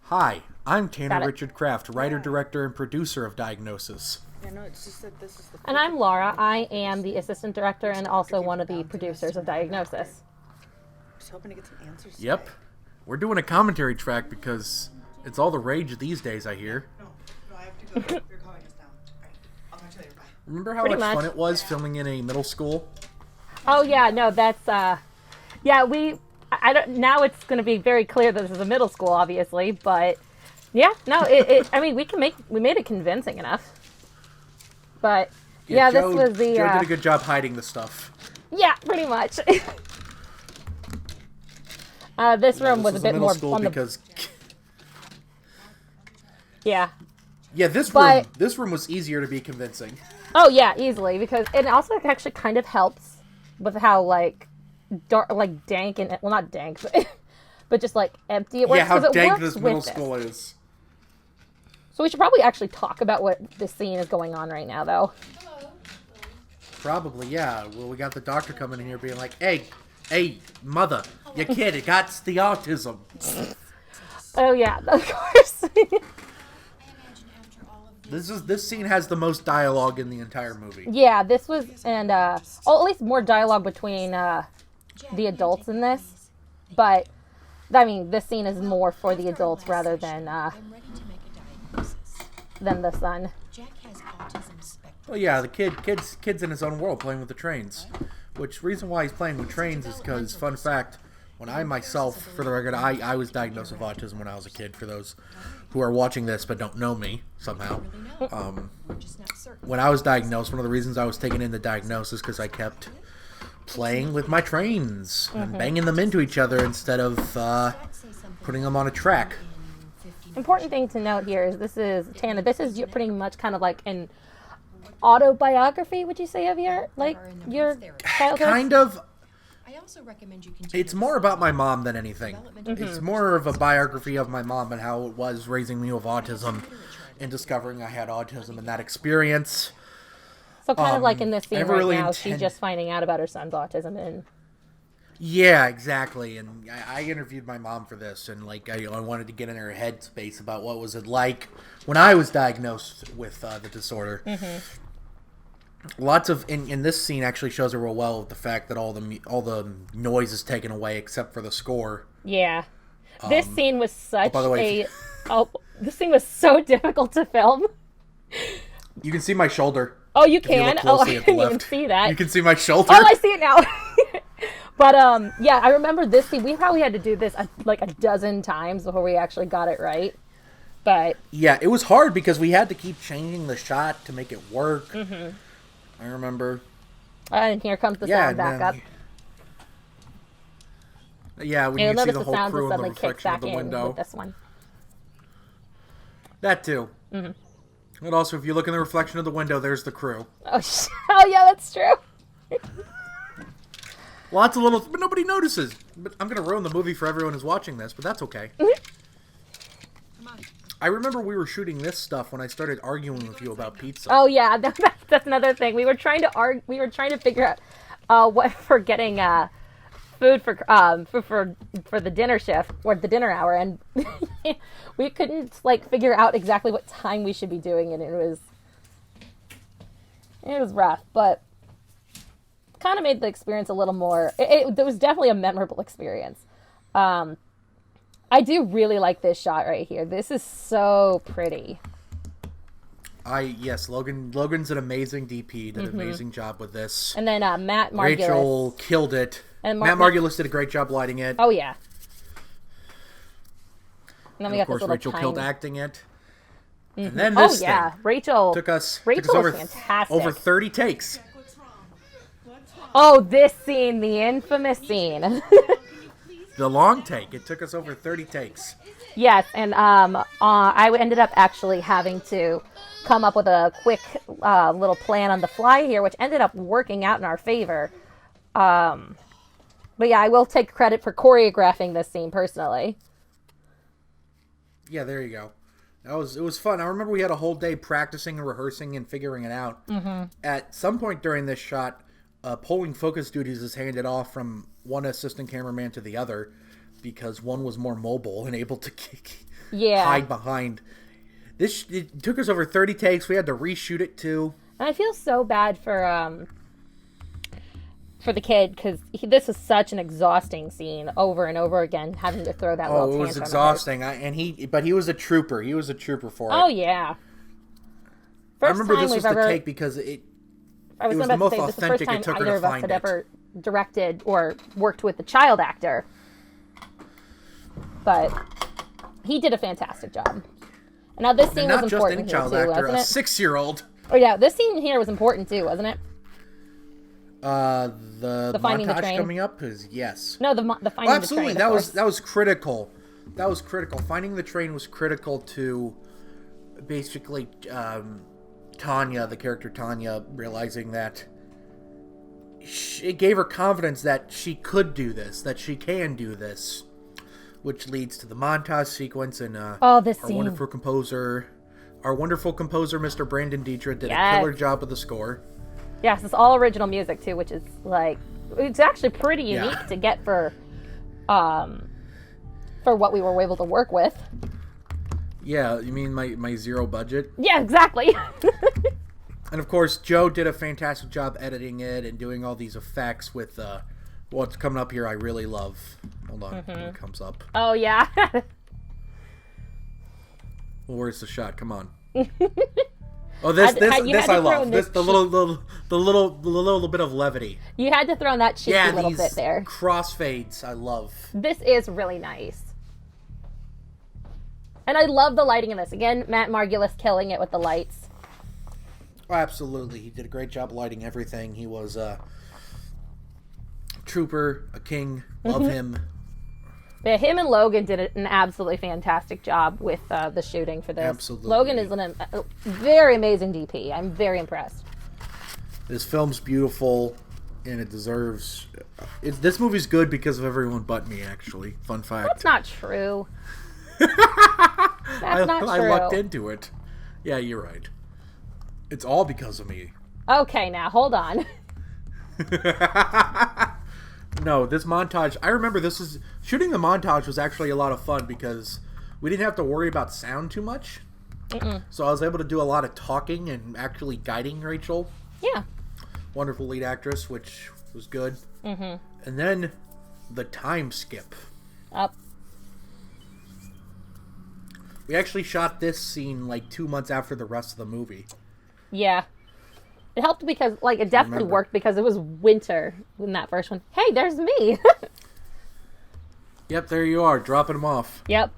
Hi, I'm Tanner Got it. Richard Kraft, writer, director, and producer of Diagnosis. Yeah, no, it's just that this is the. And I'm Laura. I am the assistant director and also one of the producers of Diagnosis. Just hoping to get some answers. Yep, today. we're doing a commentary track because it's all the rage these days, I hear. No, I have to go. They're calling us now. Alright, I'll talk to you later. Bye. Remember how Pretty much fun much. it was filming in a middle school? Oh yeah, no, that's yeah, I don't now it's going to be very clear that this is a middle school obviously, but yeah, no, I mean, we made it convincing enough. But yeah, Joe, this was the Joe did a good job hiding the stuff. yeah, pretty much. This room was a bit middle more school on the because yeah. yeah, this But- room was easier to be convincing. Oh yeah, easily, because it also actually kind of helps with how like dark, like dank and well, not dank, but just like empty it works. Yeah, how 'cause it dank works this with middle this. school is. So we should probably actually talk about what this scene is going on right now, though. Probably, yeah. Well, we got the doctor coming in here being like, hey, mother, your kid, it got the autism. Oh yeah, of course. This scene has the most dialogue in the entire movie. Yeah, this was, and at least more dialogue between the adults in this. But I mean, this scene is more for the adults rather than I'm ready to make a diagnosis. the son. Jack has autism spectrum. Well, yeah, the kid's in his own world playing with the trains. Which reason why he's playing with trains is because, fun fact, when I myself, for the record, I was diagnosed with autism when I was a kid. For those who are watching this but don't know me somehow, We're just not certain. when I was diagnosed, one of the reasons I was taken into diagnosis because I kept playing with my trains and banging them into each other instead of putting them on a track. Important thing to note here is this is Tana. This is pretty much kind of like an autobiography. Would you say of your childhood? Kind of. I also recommend you continue. It's more about my mom than anything. It's more of a biography of my mom and how it was raising me with autism and discovering I had autism and that experience. So kind of like in this scene never right really now, she's intend- just finding out about her son's autism, and Yeah, exactly. And I interviewed my mom for this, and like I wanted to get in her headspace about what was it like when I was diagnosed with the disorder. Lots of in this scene actually shows her real well with the fact that all the noise is taken away except for the score. yeah, this scene was such by the way, this scene was so difficult to film. You can see my shoulder. Oh, you If you look can? Oh, I closely at the didn't even left. see that. You can see my shoulder. Oh, I see it now. But yeah, I remember this scene. We probably had to do this like a dozen times before we actually got it right. But Yeah, it was hard because we had to keep changing the shot to make it work. I remember. and here comes the sound back up. Yeah, when You'll you see notice the the whole sound crew just in the suddenly kicks reflection of back the in window. with this one. That too. And also, if you look in the reflection of the window, there's the crew. Oh, oh yeah, that's true. Lots of little, but nobody notices. But I'm gonna ruin the movie for everyone who's watching this, but that's okay. I remember we were shooting this stuff when I started arguing with you about pizza. Oh yeah, that's another thing. We were trying to We were trying to figure out what for getting food for the dinner shift or the dinner hour, and we couldn't like figure out exactly what time we should be doing it. It was rough, but kind of made the experience a little more. It was definitely a memorable experience. I do really like this shot right here. This is so pretty. Yes, Logan's an amazing DP. Did an amazing job with this. And then Matt Margulis. Rachel killed it. And Matt Margulis did a great job lighting it. Oh yeah. And then we of got course, this little Rachel tiny... killed acting it. And then Oh this yeah, thing Rachel. took us Rachel over was fantastic. over 30 takes. What's wrong? What's wrong? Oh, this scene, the infamous scene. The long take. It took us over 30 takes. Yes, and I ended up actually having to come up with a quick little plan on the fly here, which ended up working out in our favor. But yeah, I will take credit for choreographing this scene personally. Yeah, there you go. It was fun. I remember we had a whole day practicing and rehearsing and figuring it out. At some point during this shot, pulling focus duties is handed off from one assistant cameraman to the other because one was more mobile and able to Yeah. hide behind. It took us over 30 takes. We had to reshoot it too. And I feel so bad for the kid because this is such an exhausting scene over and over again, having to throw that little Oh, it was tantrum at her. exhausting. But he was a trooper. He was a trooper for it. Oh yeah. I First remember time this was we've the ever, take because it I was was about the most to say, this is the first authentic time it took her either to of us find had it. ever directed or worked with a child actor. But he did a fantastic job. And now this scene and was not just important any here child too, actor, wasn't a it? 6-year-old. Oh yeah, this scene here was important too, wasn't it? The finding the montage train. coming up is yes. No, the finding Oh, absolutely. the train. Of That was critical. That was critical. Finding the train was critical to basically Tanya, the character Tanya, realizing that it gave her confidence that she could do this, that she can do this, which leads to the montage sequence and this our scene. wonderful composer, Mr. Brandon Dietrich, did a Yes. killer job with the score. Yes, it's all original music too, which is like it's actually pretty Yeah. unique to get for what we were able to work with. Yeah, you mean my zero budget? Yeah, exactly. And of course, Joe did a fantastic job editing it and doing all these effects with what's coming up here. I really love. Hold on, when it comes up. Oh yeah. Well, where's the shot? Come on. Oh, this you had I to throw love. in This this the little bit of levity. You had to throw in that cheeky Yeah, little these bit there. crossfades. I love. This is really nice. And I love the lighting in this. Again, Matt Margulis killing it with the lights. Oh, absolutely, he did a great job lighting everything. He was a trooper, a king. Love him. But him and Logan did an absolutely fantastic job with the shooting for this. Absolutely. Logan is a very amazing DP. I'm very impressed. This film's beautiful, and it deserves. This movie's good because of everyone but me. Actually, fun fact. That's not true. That's not true. I lucked into it. Yeah, you're right. It's all because of me. Okay, now hold on. No, this montage. I remember shooting the montage was actually a lot of fun because we didn't have to worry about sound too much. So I was able to do a lot of talking and actually guiding Rachel. Yeah. Wonderful lead actress, which was good. And then the time skip. Up. We actually shot this scene like 2 months after the rest of the movie. Yeah. It helped because, like, it definitely Remember. worked because it was winter in that first one. Hey, there's me. Yep, there you are, dropping them off. Yep.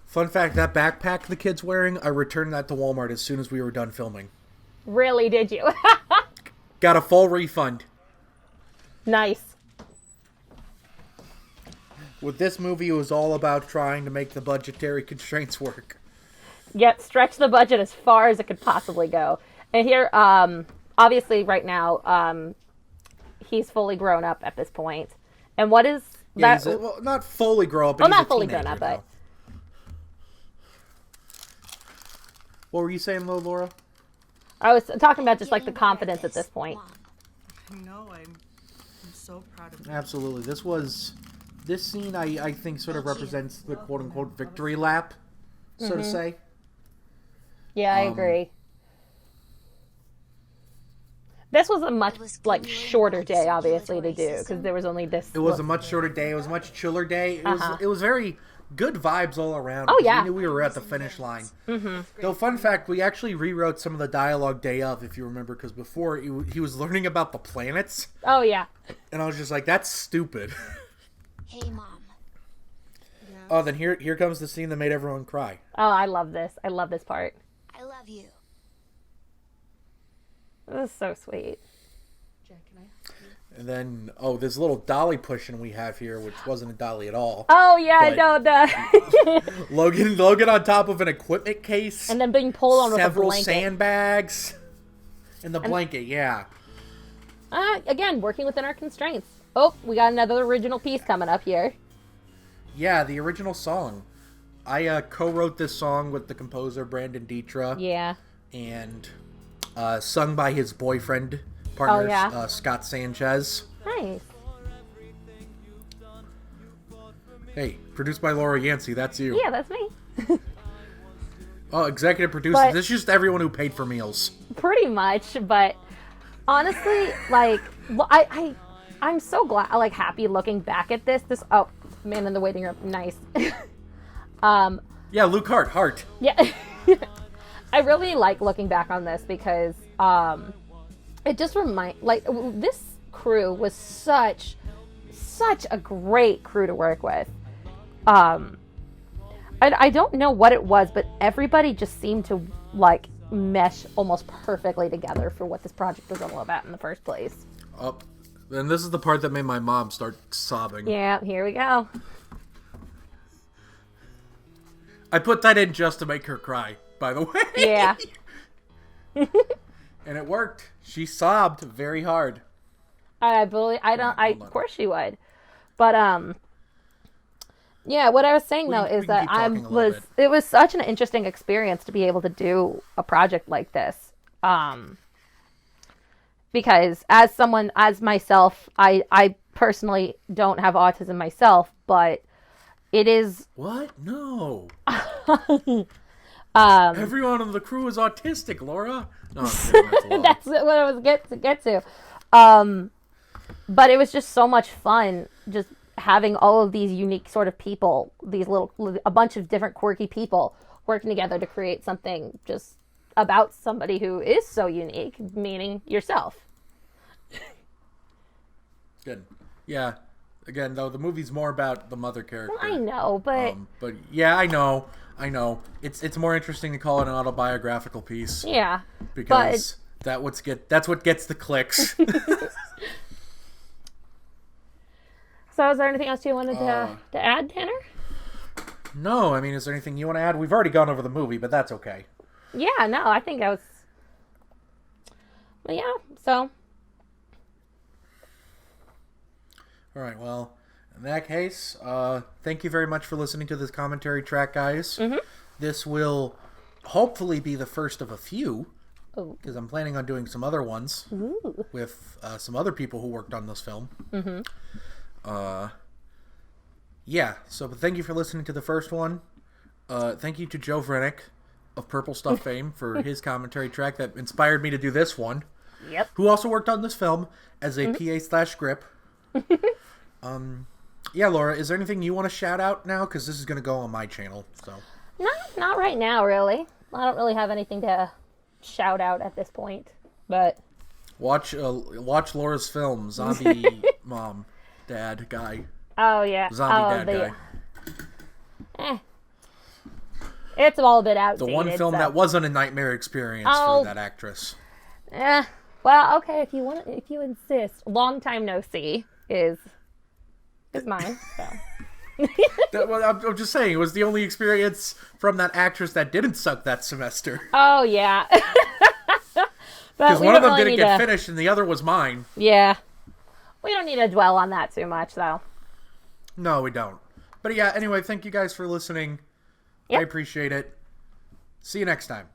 Fun fact, that backpack the kid's wearing, I returned that to Walmart as soon as we were done filming. Really, did you? Got a full refund. Nice. With this movie, it was all about trying to make the budgetary constraints work. Yep, stretch the budget as far as it could possibly go. And here, obviously right now, he's fully grown up at this point. And what is Yeah, that? well, not fully grown up, but Well, he's not a fully teenager grown up, now. but What were you saying, Laura? I was talking about just like the confidence at this point. No, I'm so proud of you. Absolutely. This scene, I think, sort of represents the quote-unquote victory lap, so to say. Yeah, I agree. This was a much like shorter day, obviously, to do because there was only this. It was a much shorter day. It was a much chiller day. It was very good vibes all around. Oh, because yeah. We knew we were at the finish line. Mm-hmm. Though, fun fact, we actually rewrote some of the dialogue day of, if you remember, because before he was learning about the planets, Oh yeah. and I was just like, that's stupid. Hey, Mom. Oh, then here comes the scene that made everyone cry. Oh, I love this. I love this part. I love you. This is so sweet. Jack, can I? And then, this little dolly pushing we have here, which wasn't a dolly at all. Oh yeah, But- no, the Logan on top of an equipment case, and then being pulled on with a several blanket. sandbags, and the blanket, yeah. Again, working within our constraints. Oh, we got another original piece coming up here. Yeah, the original song. I co-wrote this song with the composer Brandon Dietrich, Yeah. and sung by his boyfriend, partner, Oh, yeah. Scott Sanchez. Nice. Hey, Produced by Laura Yancey. That's you. Yeah, that's me. Oh, executive producers. But- This is just everyone who paid for meals. Pretty much, but honestly, like, I'm so glad, like, happy looking back at this. Oh, man in the waiting room, nice. Yeah, Luke Hart. Yeah, I really like looking back on this because it just this crew was such a great crew to work with. I don't know what it was, but everybody just seemed to like mesh almost perfectly together for what this project was all about in the first place. Oh, and this is the part that made my mom start sobbing. Yeah, here we go. I put that in just to make her cry, by the way. Yeah. And it worked. She sobbed very hard. Of course she would. But yeah, what I was saying though is that it was such an interesting experience to be able to do a project like this. Because as myself, I personally don't have autism myself, but it is What? No. Everyone on the crew is autistic, Laura. No, I'm kidding, that's a lie. that's what I was get to. But it was just so much fun just having all of these unique sort of people, a bunch of different quirky people working together to create something just about somebody who is so unique, meaning yourself. Good. Yeah. Again, though, the movie's more about the mother character. I know, but But yeah, I know. It's more interesting to call it an autobiographical piece yeah. because that's what gets the clicks. So is there anything else you wanted to add, Tanner? No, I mean, is there anything you want to add? We've already gone over the movie, but that's okay. Yeah, no, I think I was. Well, yeah, so. All right, well, in that case, thank you very much for listening to this commentary track, guys. Mm-hmm. This will hopefully be the first of a few, because I'm planning on doing some other ones with some other people who worked on this film. Mm-hmm. Yeah, so thank you for listening to the first one. Thank you to Joe Vrenick of Purple Stuff fame for his commentary track that inspired me to do this one. Yep. Who also worked on this film as a PA/grip. Yeah, Laura, is there anything you want to shout out now? Because this is going to go on my channel. So Not right now, really. I don't really have anything to shout out at this point, but watch Laura's film, Zombie Mom, Dad, Guy. Oh yeah, Zombie Dad Guy. It's all a bit outdated. The one film that wasn't a nightmare experience for that actress. Well, okay, if you insist. Long Time No See is mine. So. Well, I'm just saying, it was the only experience from that actress that didn't suck that semester. Oh yeah. Because one of them didn't get finished and the other was mine. Yeah. We don't need to dwell on that too much, though. No, we don't. But yeah, anyway, thank you guys for listening. Yep. I appreciate it. See you next time.